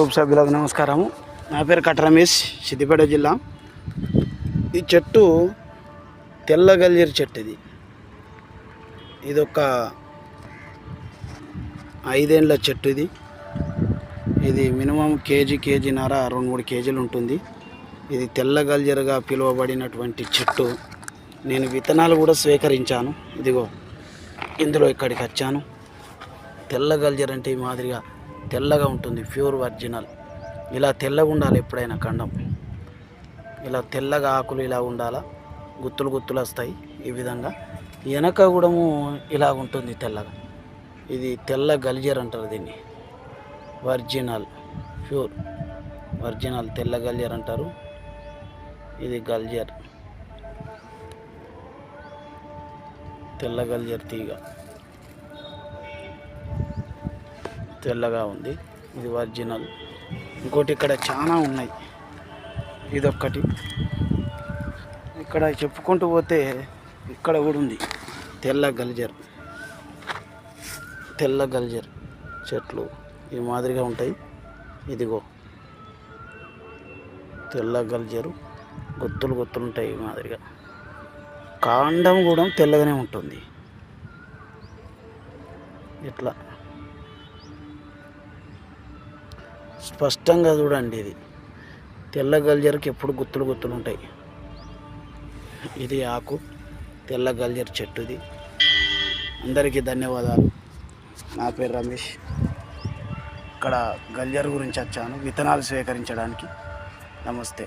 Group సభ్యులకు నమస్కారము. నా పేరు కట్ట రమేష్, సిద్దిపేట జిల్లా. ఈ చెట్టు తెల్ల గల్జేరు చెట్టు. ఇది ఒక 5 ఏళ్ళ చెట్టు. ఇది మినిమం కేజీన్నర 2-3 కేజీలు ఉంటుంది. ఇది తెల్ల గల్జేరుగా పిలువబడినటువంటి చెట్టు. నేను విత్తనాలు కూడా స్వీకరించాను. ఇదిగో ఇందులో ఇక్కడికి వచ్చాను. తెల్ల గల్జేరు అంటే ఈ మాదిరిగా తెల్లగా ఉంటుంది, ప్యూర్ ఒరిజినల్. ఇలా తెల్లగా ఉండాలి ఎప్పుడైనా కండం. ఇలా తెల్లగా ఆకులు ఇలా ఉండాలా, గుత్తులు గుత్తులు వస్తాయి. ఈ విధంగా వెనక కూడా ఇలా ఉంటుంది తెల్లగా. ఇది తెల్ల గల్జేరు అంటారు దీన్ని. ఒరిజినల్, ప్యూర్ ఒరిజినల్ తెల్ల గల్జేరు అంటారు. ఇది గల్జేరు, తెల్ల గల్జేరు తీగ తెల్లగా ఉంది. ఇది ఒరిజినల్. ఇంకోటి ఇక్కడ చాలా ఉన్నాయి. ఇదొక్కటి. ఇక్కడ చెప్పుకుంటూ పోతే ఇక్కడ కూడా ఉంది తెల్ల గల్జేరు. తెల్ల గల్జేరు చెట్లు ఈ మాదిరిగా ఉంటాయి. ఇదిగో తెల్ల గల్జేరు గుత్తులు గుత్తులు ఉంటాయి. ఈ మాదిరిగా కాండం కూడా తెల్లగానే ఉంటుంది. ఇట్లా స్పష్టంగా చూడండి. ఇది తెల్ల గల్జేరుకి ఎప్పుడు గుత్తులు గుత్తులు ఉంటాయి. ఇది ఆకు తెల్ల గల్జేరు చెట్టుది. అందరికీ ధన్యవాదాలు. నా పేరు రమేష్. ఇక్కడ గల్జేరు గురించి వచ్చాను విత్తనాలు స్వీకరించడానికి. నమస్తే.